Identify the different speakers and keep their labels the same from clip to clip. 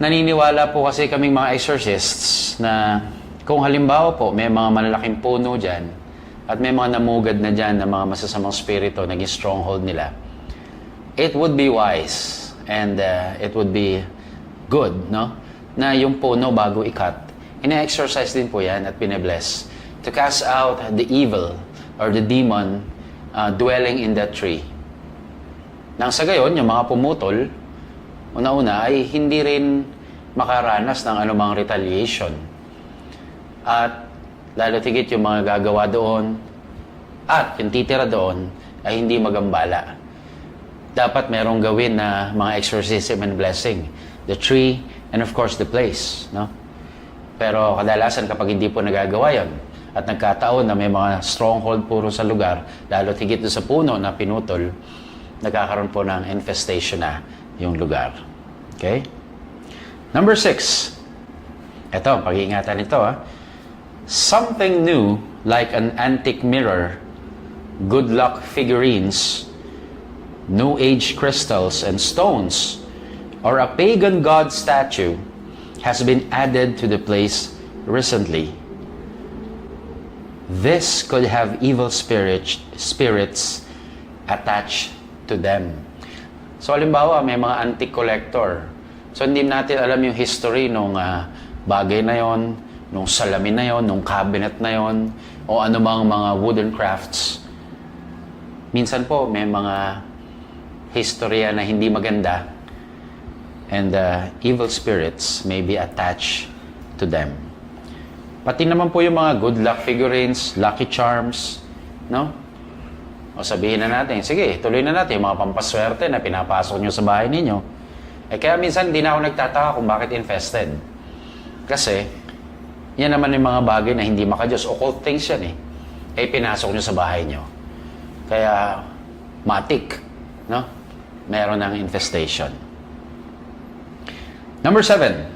Speaker 1: Naniniwala po kasi kaming mga exorcists na kung halimbawa po may mga malalaking puno dyan at may mga namugad na dyan na mga masasamang spirito, naging stronghold nila, it would be wise and it would be good, no? Na yung puno bago i-cut, ina-exorcise din po yan at pinabless to cast out the evil or the demon dwelling in that tree. Nang sa gayon, yung mga pumutol, una-una ay hindi rin makaranas ng anumang retaliation. At lalo tigit yung mga gagawa doon at yung titira doon ay hindi magambala. Dapat merong gawin na mga exorcism and blessing. The tree and of course the place. No? Pero kadalasan kapag hindi po nagagawa yon at nagkataon na may mga stronghold puro sa lugar, lalo tigit doon sa puno na pinutol, nagkakaroon po ng infestation na yung lugar. Okay? Number 6. Ito, pag-iingatan ito. Something new like an antique mirror, good luck figurines, New Age crystals and stones, or a pagan god statue has been added to the place recently. This could have evil spirits attached to them. So, halimbawa, may mga antique collector. So, hindi natin alam yung history nung bagay na yon, nung salamin na yon, nung cabinet na yon, o anumang mga wooden crafts. Minsan po, may mga historya na hindi maganda and evil spirits may be attached to them. Pati naman po yung mga good luck figurines, lucky charms, no? O sabihin na natin, sige, tuloy na natin yung mga pampaswerte na pinapasok nyo sa bahay ninyo. Kaya minsan hindi na ako nagtataka kung bakit infested. Kasi, yan naman yung mga bagay na hindi makadiyos. Occult things yan pinasok nyo sa bahay nyo. Kaya, matik, no? Meron ng infestation. Number 7.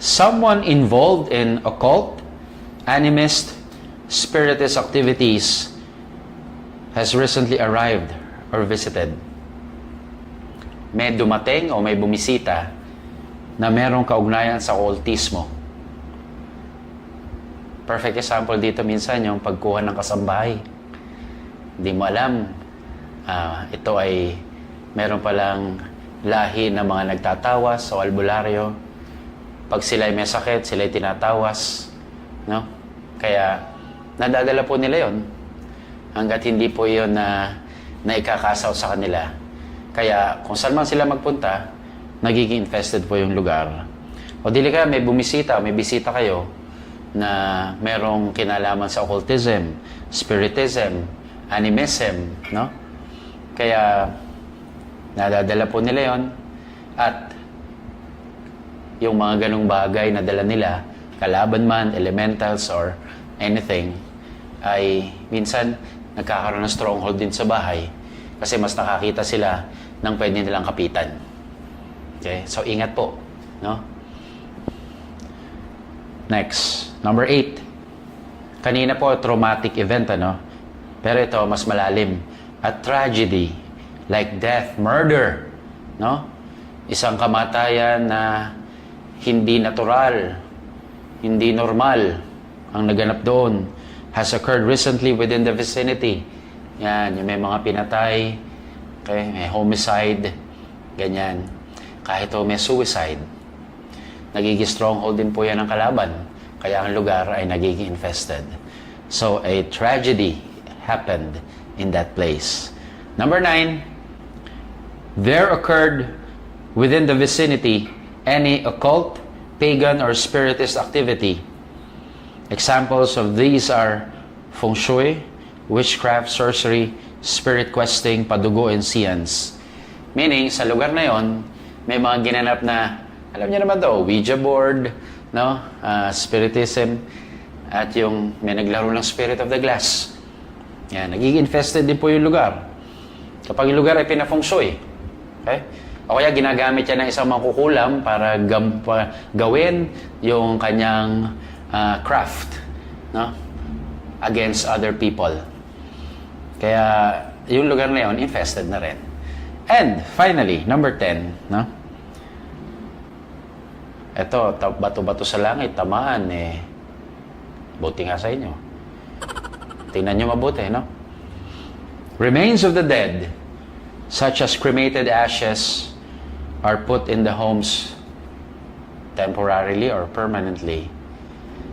Speaker 1: Someone involved in occult, animist, spiritist activities has recently arrived or visited. May dumating o may bumisita na merong kaugnayan sa occultismo. Perfect example dito minsan yung pagkuha ng kasambahay. Hindi mo alam, ito ay meron palang lahi ng mga nagtatawas o albularyo. Pag sila ay may sakit, sila ay tinatawas. No? Kaya, nadadala po nila yon hanggat hindi po yun na ikakasaw sa kanila. Kaya, kung saan man sila magpunta, nagiging infested po yung lugar. O dili kaya may bumisita, may bisita kayo na merong kinalaman sa occultism, spiritism, animism, no? Kaya, nadadala po nila yon at yung mga ganong bagay na dala nila, kalaban man, elementals, or anything, ay minsan nagkakaroon ng stronghold din sa bahay kasi mas nakakita sila ng pwede nilang kapitan. Okay? So, ingat po. No? Next. Number 8. Kanina po, traumatic event, Pero ito, mas malalim. A tragedy, like death, murder, no? Isang kamatayan na hindi natural, hindi normal ang naganap doon, has occurred recently within the vicinity. Yan, yung may mga pinatay, okay, may homicide, ganyan. Kahit may suicide, nagiging stronghold din po yan ng kalaban. Kaya ang lugar ay nagiging infested. So, a tragedy happened in that place. Number 9, there occurred within the vicinity any occult, pagan, or spiritist activity. Examples of these are feng shui, witchcraft, sorcery, spirit questing, padugo, and seance. Meaning, sa lugar na yon, may mga ginanap na, alam niyo naman daw, Ouija board, no? Spiritism, at yung may naglaro ng Spirit of the Glass. Yan, nagiging infested din po yung lugar. Kapag yung lugar ay pina-feng shui, okay? O kaya ginagamit yan ng isang mangkukulam para gawin yung kanyang craft, no? Against other people. Kaya yung lugar na yun, infested na rin. And finally, number 10, no? Eto, bato-bato sa langit, tamaan, buti nga sa inyo. Tingnan nyo mabuti, no? Remains of the dead, such as cremated ashes, are put in the homes temporarily or permanently.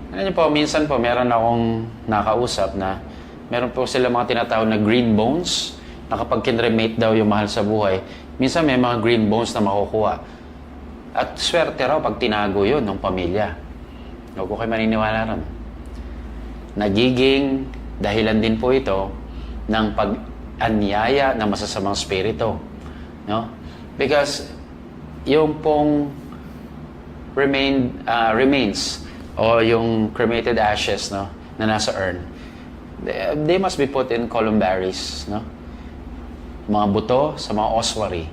Speaker 1: Ano niyo po, minsan po, meron akong nakausap na meron po sila mga tinatawag na green bones, na kapag kinremate daw yung mahal sa buhay, minsan may mga green bones na makukuha. At swerte raw pag tinago yun ng pamilya. Huwag ko kayo maniniwala ron. Nagiging dahilan din po ito ng pag-anyaya ng masasamang spirito. No? Because yung pong remains o yung cremated ashes, no, na nasa urn, they must be put in columbaries, no? Mga buto sa mga ossuary.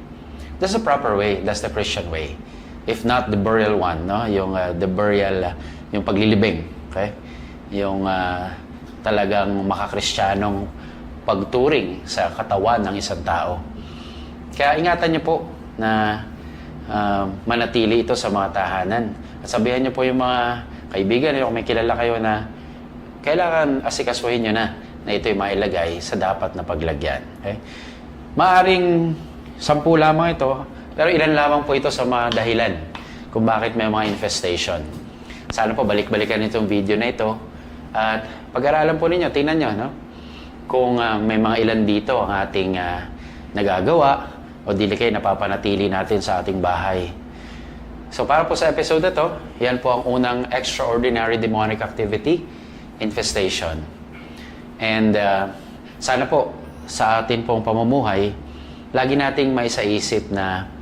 Speaker 1: That's the proper way. That's the Christian way. If not the burial one, no? Yung the burial, yung paglilibing, okay? Yung talagang makakristyanong pagturing sa katawan ng isang tao. Kaya ingatan niyo po na manatili ito sa mga tahanan. At sabihan niyo po yung mga kaibigan niyo, kung may kilala kayo na kailangan asikasuhin niyo na ito'y mailagay sa dapat na paglagyan. Okay? Maaring 10 lamang ito, pero ilan lamang po ito sa mga dahilan kung bakit may mga infestation. Sana po balik-balikan itong video na ito at pag-aralan po ninyo, tingnan nyo, no? Kung may mga ilan dito ang ating nagagawa o dili kayo napapanatili natin sa ating bahay. So para po sa episode na to, yan po ang unang extraordinary demonic activity, infestation. And sana po sa atin pong pamumuhay, lagi nating maisaisip na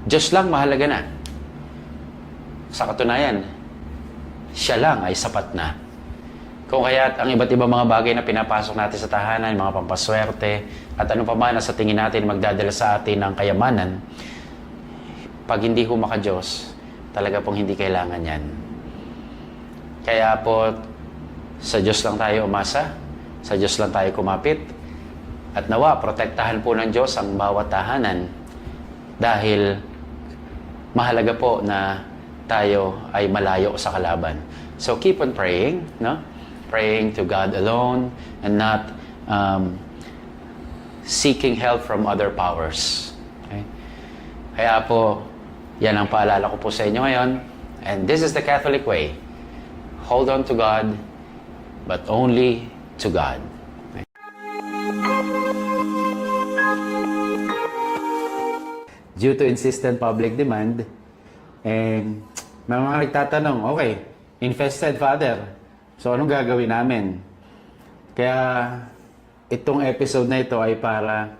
Speaker 1: Diyos lang mahalaga na. Sa katunayan, siya lang ay sapat na. Kung kaya't ang iba't ibang mga bagay na pinapasok natin sa tahanan, mga pampaswerte, at ano pa man na sa tingin natin magdadala sa atin ng kayamanan, pag hindi ho maka-Diyos, talaga pong hindi kailangan yan. Kaya po, sa Diyos lang tayo umasa, sa Diyos lang tayo kumapit, at nawa, protektahan po ng Diyos ang bawat tahanan dahil mahalaga po na tayo ay malayo sa kalaban. So keep on praying, no? Praying to God alone and not seeking help from other powers. Okay? Kaya po, yan ang paalala ko po sa inyo ngayon. And this is the Catholic way. Hold on to God, but only to God. Due to insistent public demand, may mga nagtatanong, okay, infested, Father. So, anong gagawin namin? Kaya, itong episode na ito ay para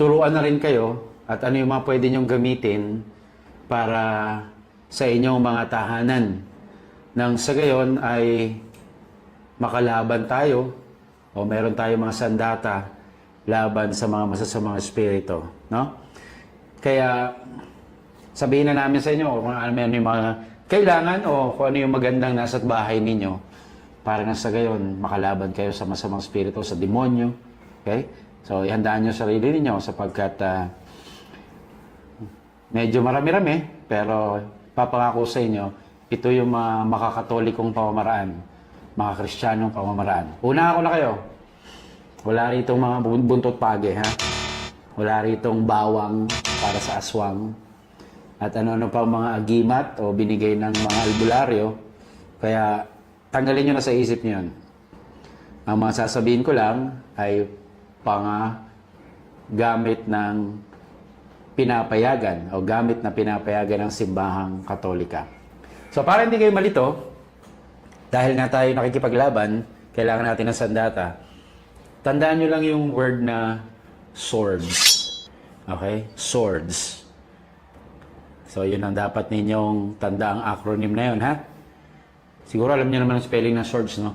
Speaker 1: turuan na rin kayo at ano yung mga pwede nyong gamitin para sa inyong mga tahanan. Nang sa gayon ay makalaban tayo o meron tayong mga sandata laban sa mga masasamang espiritu. No? Kaya, sabihin na namin sa inyo kung ano yung mga kailangan o kung ano yung magandang nasa bahay ninyo para na sa gayon makalaban kayo sa masamang espiritu, sa demonyo. Okay? So, ihandaan nyo sarili ninyo sapagkat medyo marami-rami, pero papangako sa inyo, ito yung makakatolikong pamamaraan, mga kristyanong pamamaraan. Una ako na kayo. Wala rito mga buntot pagi, ha? Wala rito bawang para sa aswang. At ano-ano pa mga agimat o binigay ng mga albularyo. Kaya tanggalin nyo na sa isip nyo yun. Ang mga sasabihin ko lang ay gamit ng pinapayagan o gamit na pinapayagan ng simbahang Katolika. So para hindi kayo malito, dahil nga tayo nakikipaglaban, kailangan natin ng sandata. Tandaan nyo lang yung word na swords. Okay? Swords. So, yun ang dapat ninyong tanda ang acronym na yun, ha? Siguro alam niyo naman ang spelling ng swords, no?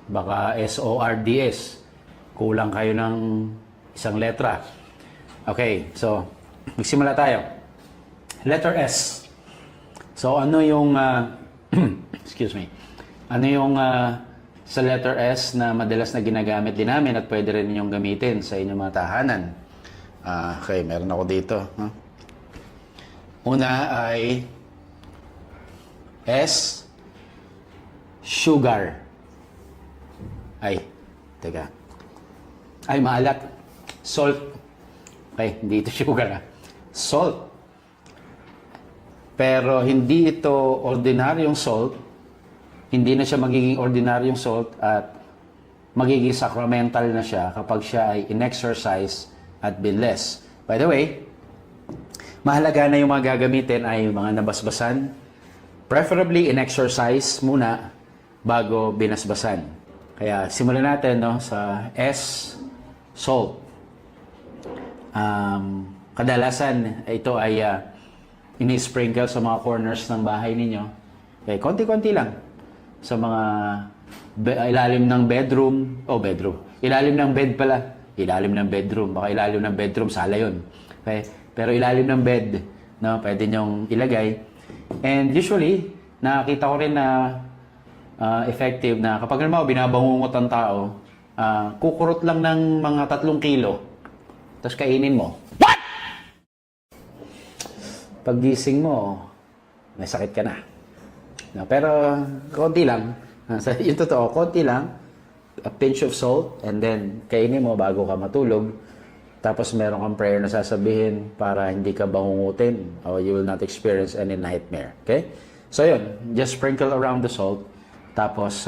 Speaker 1: Baka S-O-R-D-S. Kulang kayo ng isang letra. Okay, so, magsimula tayo. Letter S. So, ano yung, excuse me, ano yung sa letter S na madalas na ginagamit din namin at pwede rin ninyong gamitin sa inyong mga tahanan? Okay, meron ako dito. Huh? Una ay S, sugar. Ay, teka. Ay, maalat. Salt. Okay, hindi ito sugar ah. Salt. Pero hindi ito ordinaryong salt. Hindi na siya magiging ordinaryong salt at magiging sacramental na siya kapag siya ay in-exercise at binless. By the way, mahalaga na yung mga gagamitin ay yung mga nabasbasan. Preferably in-exercise muna bago binasbasan. Kaya simulan natin no, sa S, salt. Kadalasan ito ay ini-sprinkle sa mga corners ng bahay ninyo. Okay, konti-konti lang sa mga ilalim ng bedroom. Ilalim ng bed pala. Ilalim ng bedroom. Baka ilalim ng bedroom, sala yun. Okay? Pero ilalim ng bed, no, pwede nyong ilagay. And usually, nakita ko rin na effective na kapag naman binabangungot ang tao, kukurot lang ng mga 3 kilo. Tapos kainin mo. What? Paggising mo, may sakit ka na. No, pero konti lang. Yung totoo, konti lang. A pinch of salt and then kainin mo bago ka matulog. Tapos meron kang prayer na sasabihin para hindi ka bangungutin or you will not experience any nightmare. Okay? So yun, just sprinkle around the salt. Tapos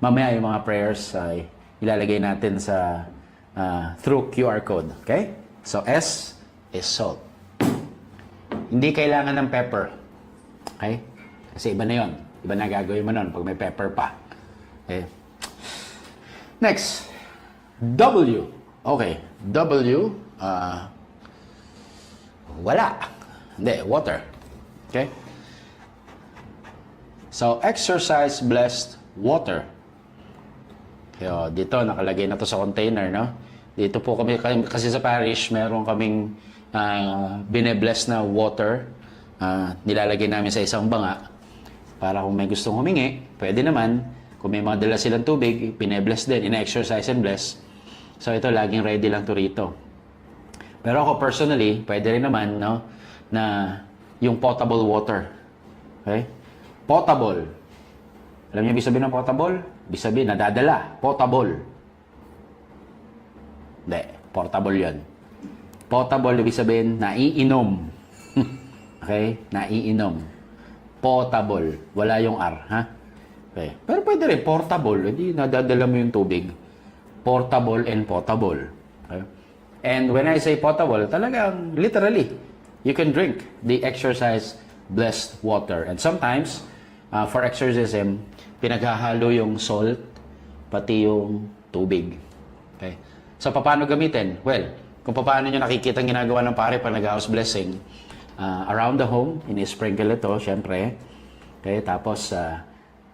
Speaker 1: mamaya yung mga prayers ay ilalagay natin sa through QR code. Okay? So S is salt. Hindi kailangan ng pepper. Okay? Kasi iba na yun. Iba na gagawin mo nun pag may pepper pa. Okay? Next, W. Okay, W, wala. Hindi, water. Okay? So, exercise blessed water. Kaya dito, nakalagay na to sa container, no? Dito po kami, kasi sa parish, meron kaming bine-bless na water. Nilalagay namin sa isang banga para kung may gustong humingi, pwede naman. Kung may mga dala silang tubig, bine-bless din, ina-exercise and bless. So ito, laging ready lang to rito. Pero ako personally, pwede rin naman, no, na yung potable water. Okay? Potable. Alam niyo ibig sabihin ng potable? Ibig sabihin, nadadala. Potable. Hindi, portable yun. Potable, ibig sabihin, naiinom. Okay? Naiinom. Potable. Wala yung R, ha? Okay. Pero pwede rin, portable. Hindi nadadala mo yung tubig. Portable and potable. Okay? And when I say potable, talagang literally, you can drink the exercise blessed water. And sometimes, for exorcism, pinaghahalo yung salt, pati yung tubig. Okay? So, paano gamitin? Well, kung paano nyo nakikita ang ginagawa ng pare pag nag-house blessing, around the home, ini-sprinkle ito, syempre. Okay? Tapos,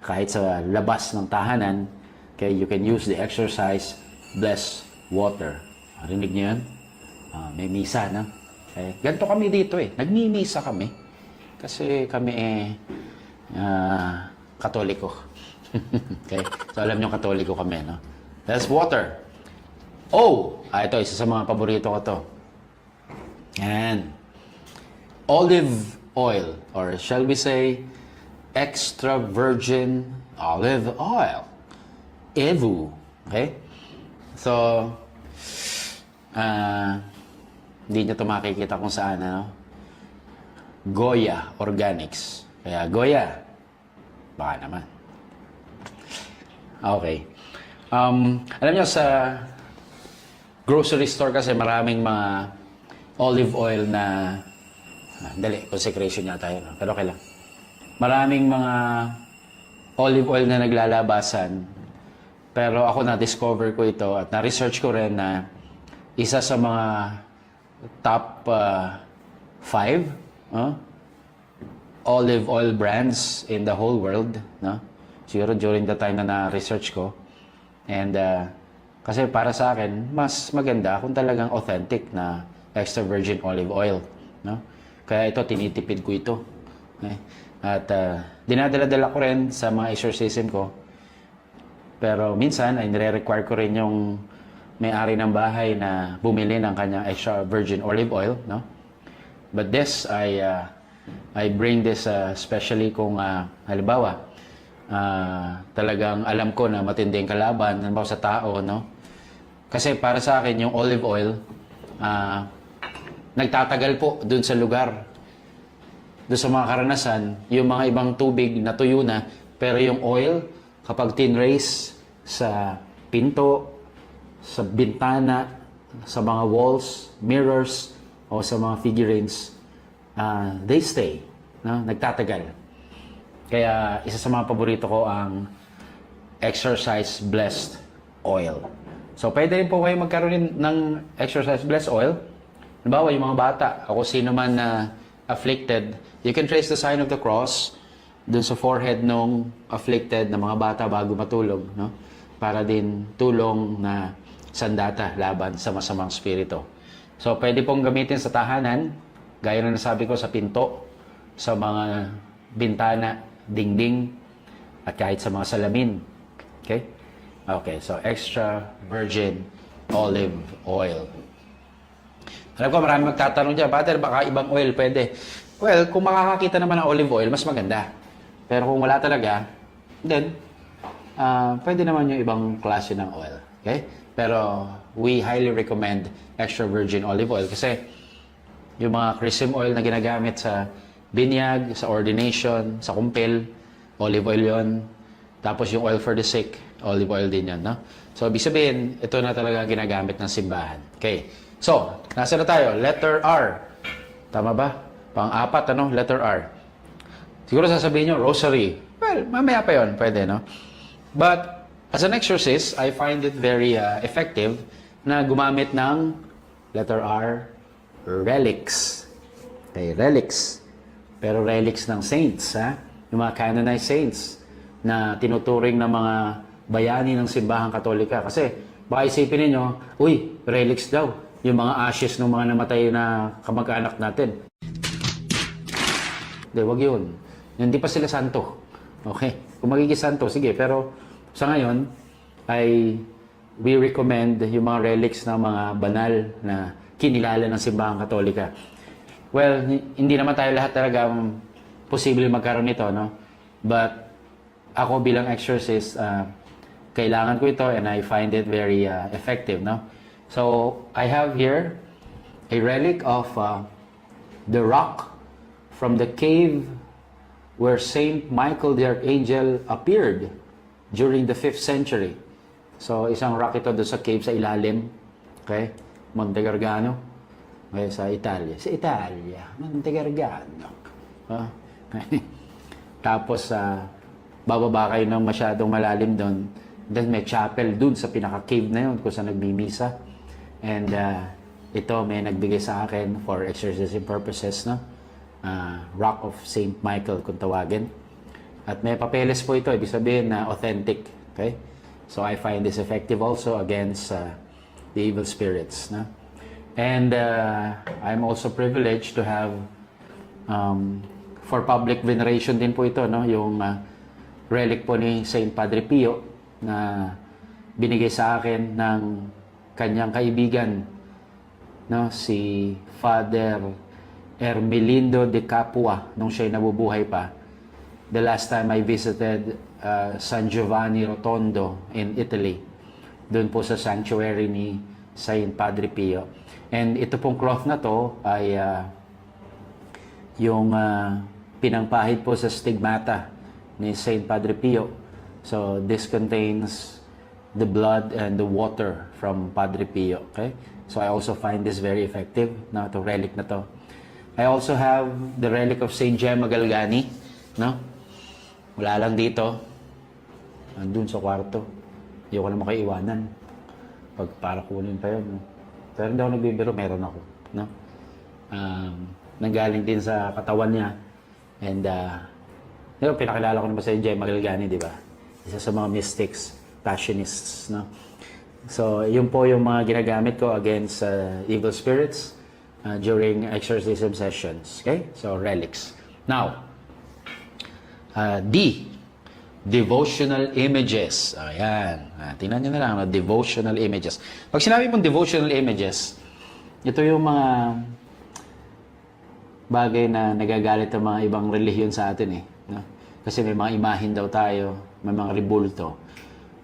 Speaker 1: kahit sa labas ng tahanan, okay, you can use the exercise blessed water. Rinig niyo yan? May misa, no? Okay. Ganito kami dito eh. Nagmimisa kami. Kasi kami Katoliko. Okay? So alam niyo Katoliko kami, no? That's water. Ito, isa sa mga paborito ko to. Yan. Olive oil. Or shall we say, extra virgin olive oil. EVU. Okay? So, hindi nyo ito makikita kung saan, ano? Goya Organics. Kaya, Goya. Baka naman. Okay. Alam nyo, sa grocery store kasi maraming mga olive oil na... Dali, consecration niya tayo. Pero okay lang. Maraming mga olive oil na naglalabasan. Pero ako na-discover ko ito at na-research ko rin na isa sa mga top 5 olive oil brands in the whole world. No? Siguro during the time na na-research ko. And kasi para sa akin, mas maganda kung talagang authentic na extra virgin olive oil. No? Kaya ito, tinitipid ko ito. Okay? At dinadala-dala ko rin sa mga exorcism ko. Pero minsan ay nire-require ko rin yung may-ari ng bahay na bumili ng kanyang extra virgin olive oil, no? But this, I bring this especially kung halimbawa, talagang alam ko na matinding kalaban, halimbawa sa tao, no? Kasi para sa akin, yung olive oil, nagtatagal po dun sa lugar. Doon sa mga karanasan, yung mga ibang tubig natuyo na, pero yung oil, kapag tinrace sa pinto, sa bintana, sa mga walls, mirrors, o sa mga figurines, they stay. No? Nagtatagal. Kaya isa sa mga paborito ko ang exercise blessed oil. So pwede rin po kayo magkaroon ng exercise blessed oil. Halimbawa, yung mga bata, ako sino man na afflicted, you can trace the sign of the cross dun sa forehead nung afflicted na mga bata bago matulog, no? Para din tulong na sandata laban sa masamang spirito. So pwede pong gamitin sa tahanan, gaya na nasabi ko, sa pinto, sa mga bintana, dingding, at kahit sa mga salamin. Okay? Okay, so extra virgin olive oil. Alam ko, marami magtatanong dyan, Father, baka ibang oil pwede. Well, kung makakakita naman ng olive oil, mas maganda. Pero kung wala talaga, then, pwede naman yung ibang klase ng oil. Okay? Pero, we highly recommend extra virgin olive oil kasi yung mga chrism oil na ginagamit sa binyag, sa ordination, sa kumpil, olive oil yon. Tapos yung oil for the sick, olive oil din yan, no? So, ibig sabihin, ito na talaga ginagamit ng simbahan. Okay. So, nasa na tayo? Letter R. Tama ba? Pang-apat, ano? Letter R. Siguro sasabihin nyo, rosary. Well, mamaya pa yun. Pwede, no? But, as an exorcist, I find it very effective na gumamit ng letter R, relics. Okay, relics. Pero relics ng saints, ha? Yung mga canonized saints na tinuturing ng mga bayani ng simbahang katolika. Kasi, baka isipin ninyo, uy, relics daw. Yung mga ashes ng mga namatay na kamag-anak natin. Hindi, wag yun. Hindi pa sila santo. Okay? Kung magiging santo, sige. Pero sa ngayon, we recommend yung mga relics ng mga banal na kinilala ng simbahang katolika. Well, hindi naman tayo lahat talaga posible magkaroon nito, no? But ako bilang exorcist, kailangan ko ito and I find it very effective, no? So, I have here a relic of the rock from the cave where Saint Michael the Archangel appeared during the 5th century. So, isang rock ito doon sa cave sa ilalim. Okay? Monte Gargano. Okay, sa Italia. Sa Italia. Monte Gargano. Tapos, bababa kayo ng masyadong malalim doon. Then, may chapel doon sa pinaka-cave na yun kung saan nagmimisa. And ito may nagbigay sa akin for exorcism purposes, no? Rock of Saint Michael kung tawagin. At may papeles po ito, ibig sabihin na authentic. Okay? So I find this effective also against the evil spirits, no? And I'm also privileged to have for public veneration din po ito, no? Yung relic po ni Saint Padre Pio na binigay sa akin ng kanyang kaibigan, no, si Father Ermelindo de Capua nung siya'y nabubuhay pa. The last time I visited San Giovanni Rotondo in Italy, doon po sa sanctuary ni Saint Padre Pio. And ito pong cloth na to ay yung pinangpahid po sa stigmata ni Saint Padre Pio. So this contains the blood and the water from Padre Pio. Okay? So I also find this very effective na to relic na to. I also have the relic of Saint Gemma Galgani, no? Wala lang dito. Andun sa kwarto. Hindi ko naman kayo iwanan. Pag para kunin pa yun. No? Pero hindi ako nagbibiro, meron ako, no? Nanggaling din sa katawan niya. And pinakilala ko naman sa Gemma Galgani, di ba? Isa sa mga mystics, passionists, no? So, yun po yung mga ginagamit ko against evil spirits during exorcism sessions. Okay? So, relics. Now, D. Devotional images. Ayan. Tingnan nyo na lang, no? Devotional images. Pag sinabi pong devotional images, ito yung mga bagay na nagagalit ang mga ibang relihiyon sa atin eh. No? Kasi may mga imahin daw tayo, may mga ribulto.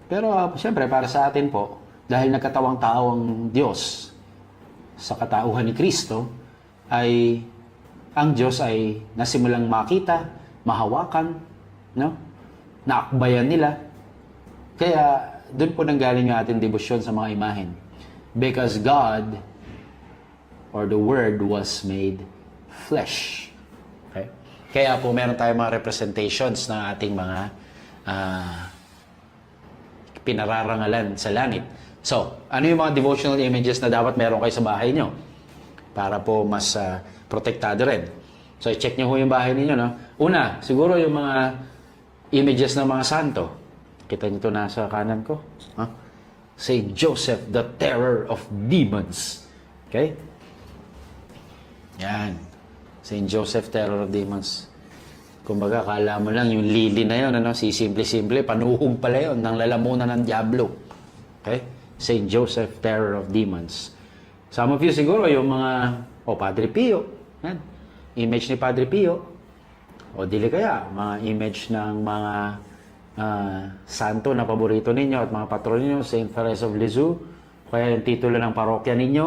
Speaker 1: Pero siyempre para sa atin po, dahil nagkatawang tao ang Diyos sa katauhan ni Kristo, ay ang Diyos ay nasimulang makita, mahawakan, no? Naakbayan nila. Kaya doon po nanggaling yung ating debosyon sa mga imahen. Because God or the Word was made flesh. Okay? Kaya po meron tayong mga representations ng ating mga pinararangalan sa langit. So, ano yung mga devotional images na dapat meron kayo sa bahay nyo? Para po mas protektado rin. So, i-check nyo ho yung bahay ninyo. No? Una, siguro yung mga images ng mga santo. Kita nyo ito nasa kanan ko. Huh? Saint Joseph, the terror of demons. Okay? Yan. Saint Joseph, terror of demons. Kumbaga, kala mo lang yung lili na yun, ano? Si simple-simple, panuhog pala yun ng lalamunan ng diablo. Okay? Saint Joseph, terror of demons. Some of you siguro, yung mga, Padre Pio. Yan. Image ni Padre Pio. O dili kaya, mga image ng mga santo na paborito ninyo at mga patron ninyo, Saint Therese of Lisieux. Kaya yung titulo ng parokya ninyo,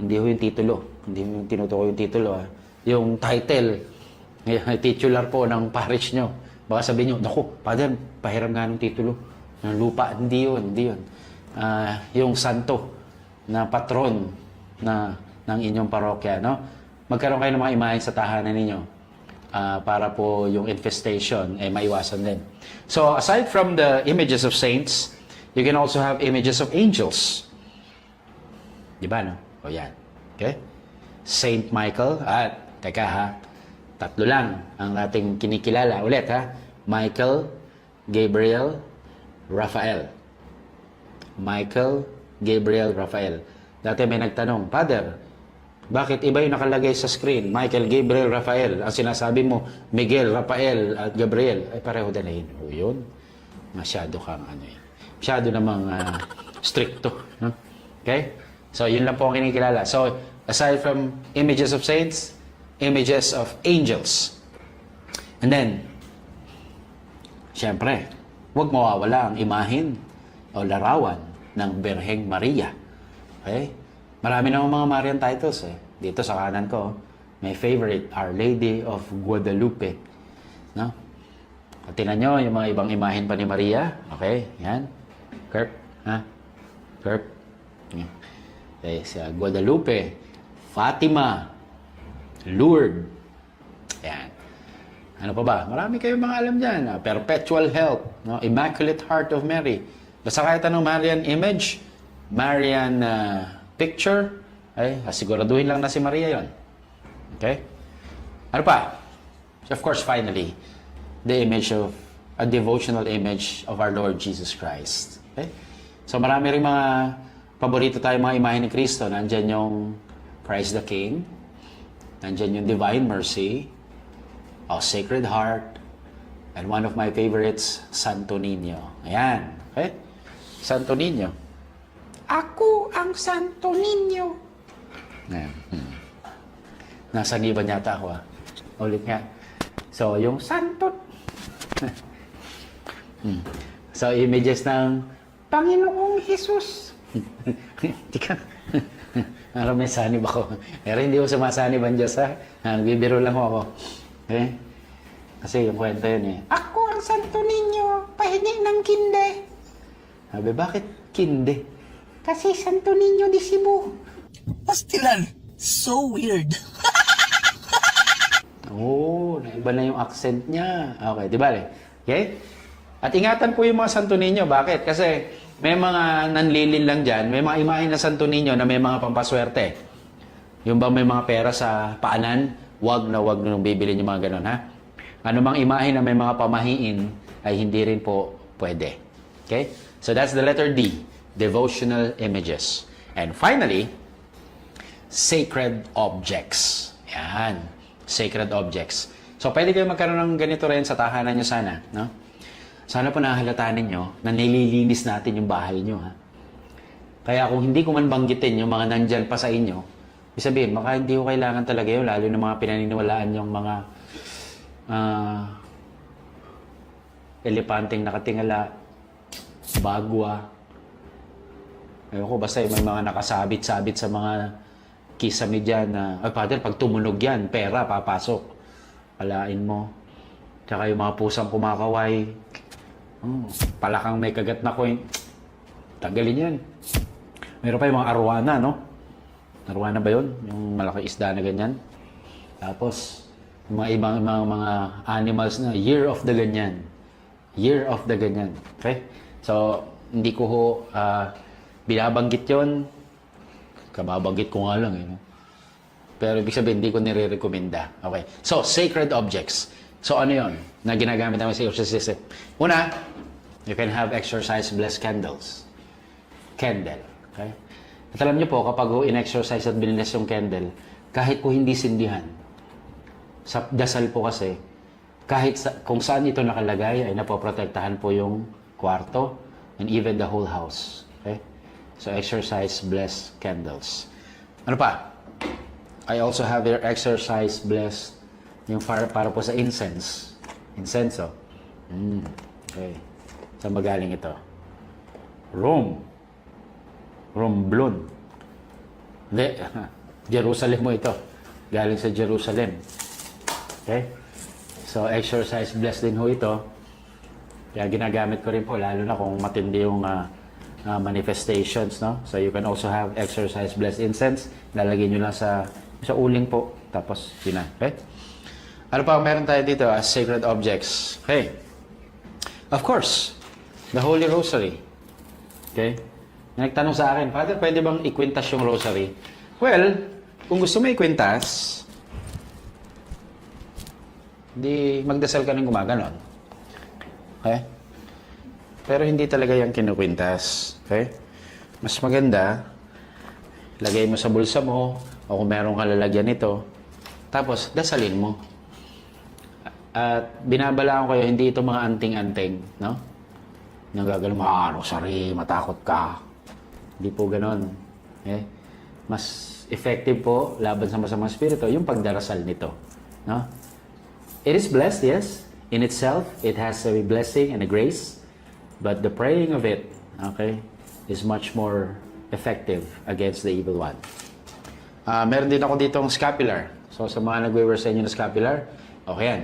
Speaker 1: hindi ho yung titulo. Hindi yung tinutukoy yung titulo. Yung title, titular po ng parish nyo. Baka sabihin nyo, naku, Father, pahiram nga ng titulo. Ng lupa, hindi yun, hindi yun. Yung santo na patron ng inyong parokya, no? Magkaroon kayo ng mga imahen sa tahanan ninyo para po yung infestation maiwasan din. So, aside from the images of saints, you can also have images of angels. Di ba, no? O yan. Okay? Saint Michael at teka ha, tatlo lang ang ating kinikilala. Ulit ha, Michael, Gabriel, Raphael. Michael, Gabriel, Raphael. Dati may nagtanong, Father, bakit iba yung nakalagay sa screen? Michael, Gabriel, Raphael. Ang sinasabi mo, Miguel, Raphael, at Gabriel. Ay pareho din eh. O yun, masyado kang masyado namang stricto. No? Okay? So, yun lang po ang kinikilala. So, aside from images of saints, images of angels. And then, syempre, huwag mawawala ang imahin o larawan ng Birheng Maria. Okay? Marami namang mga Marian titles eh. Dito sa kanan ko, my favorite, Our Lady of Guadalupe. No? At tinan nyo yung mga ibang imahin pa ni Maria. Okay? Yan. Kirk. Ha? Kirk. Okay, si Guadalupe. Fatima. Lourdes. Yan. Ano pa ba? Marami kayong mga alam dyan. Perpetual Help. No? Immaculate Heart of Mary. Basta kahit anong Marian image, Marian picture, ay siguraduhin lang na si Maria yon. Okay? Ano pa? Of course, finally, the image of, a devotional image of our Lord Jesus Christ. Okay? So marami rin mga paborito tayo mga imahe ni Kristo. Nandyan yung Christ the King. Nandyan yung Divine Mercy, Sacred Heart, and one of my favorites, Santo Niño. Ayan. Okay? Santo Niño. Ako ang Santo Niño. Ayan. Nasa giban yata ako Ulit nga. So, yung Santo. So, images ng Panginoong Jesus. Tika. Parang may sanib ako. Pero hindi ko sumasanib ang Diyos, ha? Nagbibiro lang ako. Okay? Kasi yung kwento yun eh. Ako ang Santo Niño, pahingi ng kinde. Sabi, bakit kinde? Kasi Santo Niño di Cebu.
Speaker 2: Pastilan. So weird.
Speaker 1: Naiba na yung accent niya. Okay, di ba? Okay? At ingatan po yung mga Santo Niño. Bakit? Kasi may mga nanlilin lang dyan, may mga imahe na Santo Niño na may mga pampaswerte. Yung ba may mga pera sa paanan, wag nung bibili yung mga ganun, ha? Ano mang imahe na may mga pamahiin, ay hindi rin po pwede. Okay? So that's the letter D, devotional images. And finally, sacred objects. Yan, sacred objects. So pwede kayo magkaroon ng ganito rin sa tahanan nyo sana, no? Sana po nakahalataan ninyo na nililinis natin yung bahay nyo, ha? Kaya kung hindi ko man banggitin yung mga nandyan pa sa inyo, Ibig sabihin, baka hindi ko kailangan talaga yun, lalo ng mga pinaniniwalaan yung mga elepanteng nakatingala, bagwa. Ayun ko, basta may mga nakasabit-sabit sa mga kisame dyan na, ay, Father, pag tumunog yan, pera, papasok. Alain mo. Tsaka yung mga pusang kumakaway, palakang may kagat na coin, tanggalin yan. Meron pa yung mga arwana, no? Arwana ba yun? Yung malaki isda na ganyan. Tapos, yung mga ibang mga animals na year of the ganyan. Year of the ganyan. Okay? So, hindi ko ho binabanggit yun. Kababanggit ko nga lang, eh. No? Pero ibig sabihin, hindi ko nire-recommenda. Okay? So, sacred objects. So, ano yun na ginagamit namin sa exorcism? Una, you can have exorcise blessed candles. Candle. Okay? At alam niyo po, kapag in-exorcise at biniless yung candle, kahit po hindi sindihan, sa dasal po kasi, kahit kung saan ito nakalagay, ay napoprotektahan po yung kwarto and even the whole house. Okay? So, exorcise blessed candles. Ano pa? I also have here exorcise blessed yung para po sa incense. Incenso. Okay. Saan magaling ito? Rome. Romblon. Hindi. Jerusalem mo ito. Galing sa Jerusalem. Okay? So, exorcise blessed din ho ito. Kaya ginagamit ko rin po, lalo na kung matindi yung manifestations, no? So, you can also have exorcise blessed incense. Lalagyan nyo lang sa uling po. Tapos, yun na. Okay? Ano pa meron tayo dito as sacred objects? Okay. Of course, the Holy Rosary. Okay? May nagtanong sa akin, Father, pwede bang ikwintas yung rosary? Well, kung gusto mo ikwintas, di magdasal ka ng gumaganon. Okay? Pero hindi talaga yung kinukwintas. Okay? Mas maganda, lagay mo sa bulsa mo, o kung meron ka lalagyan nito, tapos dasalin mo. At binabalaan ko kayo, hindi ito mga anting-anting, no? Nang gagawin mo, rosary, matakot ka. Hindi po ganon. Okay? Mas effective po, laban sa masamang spirito, yung pagdarasal nito. No? It is blessed, yes. In itself, it has a blessing and a grace. But the praying of it, okay, is much more effective against the evil one. Meron din ako ditong scapular. So, sa mga nag-wear sa inyo ng scapular, okay yan.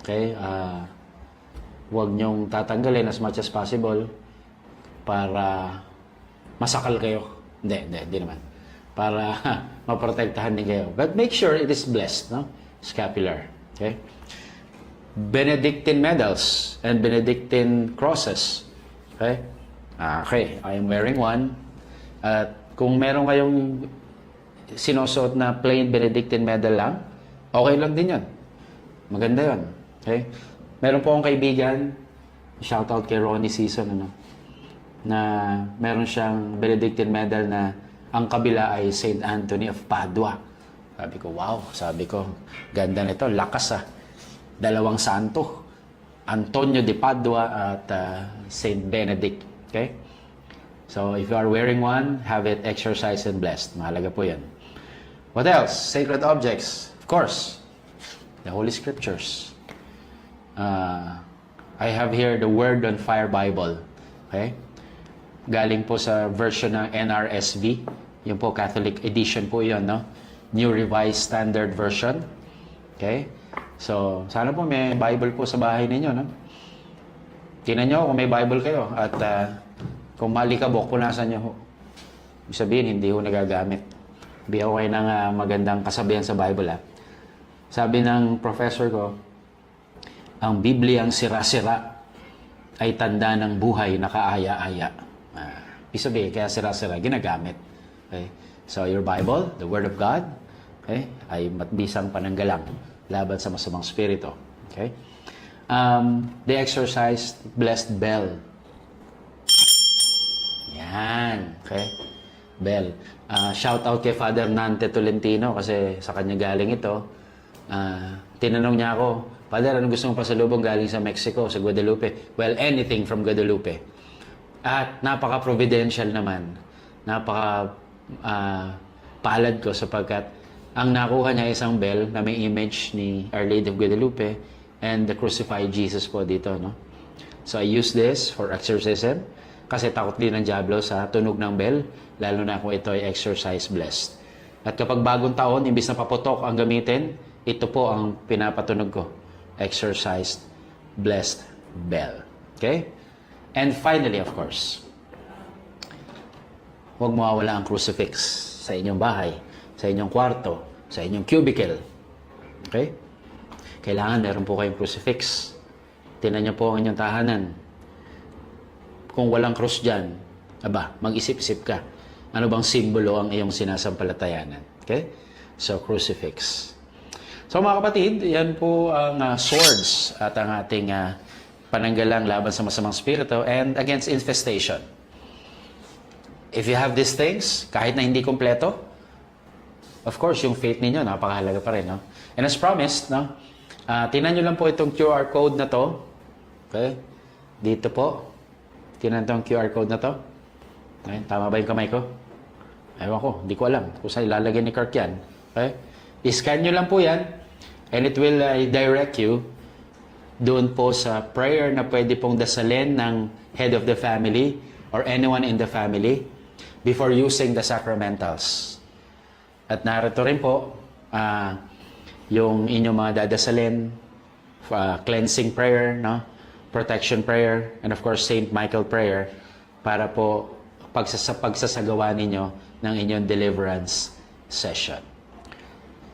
Speaker 1: Okay? Huwag nyong tatanggalin as much as possible para masakal kayo. Hindi naman. Para maprotektahan din kayo. But make sure it is blessed, no? Scapular. Okay? Benedictine medals and Benedictine crosses. Okay? Okay, I am wearing one. At kung meron kayong sinusuot na plain Benedictine medal lang, okay lang din yan. Maganda yon. Okay? Meron po akong kaibigan, shoutout kay Ronnie Season, na meron siyang Benedictine medal na ang kabila ay St. Anthony of Padua. Sabi ko, wow. Sabi ko, ganda nito. Lakas dalawang santo. Antonio de Padua at St. Benedict. Okay? So, if you are wearing one, have it exorcised and blessed. Mahalaga po yan. What else? Sacred objects. Of course, the Holy Scriptures. I have here the Word on Fire Bible. Okay? Galing po sa version ng NRSV. Yung po, Catholic edition po yun, no? New Revised Standard Version. Okay? So, sana po may Bible po sa bahay ninyo, no? Tingnan nyo kung may Bible kayo. At kung malikabok, punasan nyo. Ibig sabihin, hindi ho nagagamit. Bigyan ko kayo ng magandang kasabihan sa Bible, ha? Sabi ng professor ko, ang Biblia ang sira-sira ay tanda ng buhay na kaaya-aya. Ibig sabihin, kaya sira-sira, ginagamit. Okay? So, your Bible, the Word of God, okay, ay matbisang pananggalang laban sa masamang spirito. Okay? The exorcised blessed bell. Yan. Okay? Bell. Shout out kay Father Nante Tolentino kasi sa kanya galing ito. Tinanong niya ako, Father, anong gusto mong pasalubong galing sa Mexico, sa Guadalupe? Well, anything from Guadalupe. At napaka-providential naman. palad ko sapagkat ang nakuha niya isang bell na may image ni Our Lady of Guadalupe and the crucified Jesus po dito, no? So I use this for exorcism kasi takot din ng diablo sa tunog ng bell, lalo na kung ito ay exorcise blessed. At kapag bagong taon, imbis na paputok ang gamitin, ito po ang pinapatunog ko, exorcised blessed bell. Okay? And finally, of course, huwag mawawala ang crucifix sa inyong bahay, sa inyong kwarto, sa inyong cubicle. Okay? Kailangan meron po kayong crucifix. Tingnan niyo po ang inyong tahanan. Kung walang cross dyan, mag-isip-isip ka. Ano bang simbolo ang iyong sinasampalatayanan? Okay? So, crucifix. So, mga kapatid, yan po ang swords at ang ating pananggalang laban sa masamang spirito and against infestation. If you have these things, kahit na hindi kompleto, of course, yung faith ninyo, napakahalaga pa rin. No? And as promised, no? Tingnan nyo lang po itong QR code na to. Okay? Dito po. Tingnan itong QR code na to. Okay? Tama ba yung kamay ko? Ewan ko, hindi ko alam kung saan ilalagay ni Kirk yan. Okay? I-scan nyo lang po yan and it will direct you doon po sa prayer na pwede pong dasalin ng head of the family or anyone in the family before using the sacramentals. At narito rin po yung inyong mga dadasalin, cleansing prayer, no? Protection prayer, and of course, Saint Michael prayer para po pagsasagawa ninyo ng inyong deliverance session.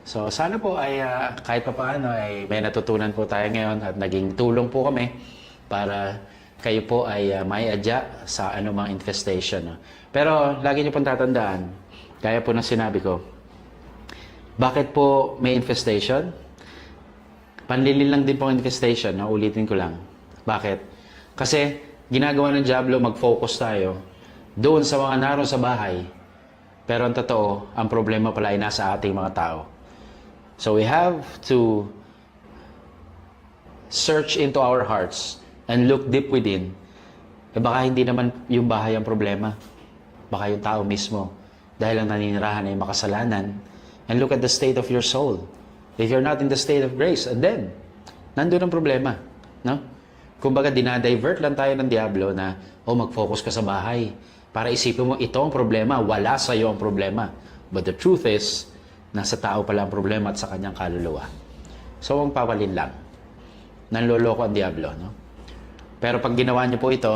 Speaker 1: So, sana po ay kahit pa paano ay may natutunan po tayo ngayon at naging tulong po kami para kayo po ay may adya sa anumang infestation. No? Pero lagi niyo pong tatandaan, kaya po ng sinabi ko, bakit po may infestation? Panlilin lang din po ang infestation, no? Ulitin ko lang. Bakit? Kasi ginagawa ng diablo, mag-focus tayo doon sa mga naroon sa bahay. Pero ang totoo, ang problema pala ay nasa ating mga tao. So we have to search into our hearts and look deep within. Baka hindi naman yung bahay ang problema. Baka yung tao mismo. Dahil ang naninirahan ay makasalanan. And look at the state of your soul. If you're not in the state of grace, and then, nandun ang problema. No? Kumbaga, dinadivert lang tayo ng diablo na, mag-focus ka sa bahay. Para isipin mo, ito ang problema, wala sa iyo ang problema. But the truth is, nasa tao pala ang problema at sa kanyang kaluluwa. So, ang pawalin lang. Nanloloko ang diablo. No? Pero pag ginawa niyo po ito,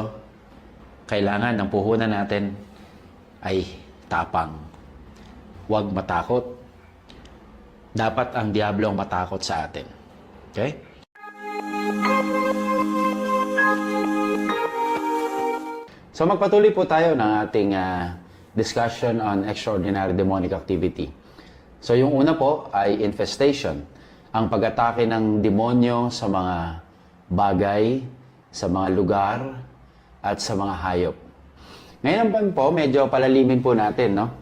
Speaker 1: kailangan ng puhunan natin ay tapang. Huwag matakot. Dapat ang diablo ang matakot sa atin. Okay? So magpatuloy po tayo ng ating discussion on extraordinary demonic activity. So yung una po ay infestation. Ang pag-atake ng demonyo sa mga bagay, sa mga lugar, at sa mga hayop. Ngayon po, medyo palalimin po natin, no?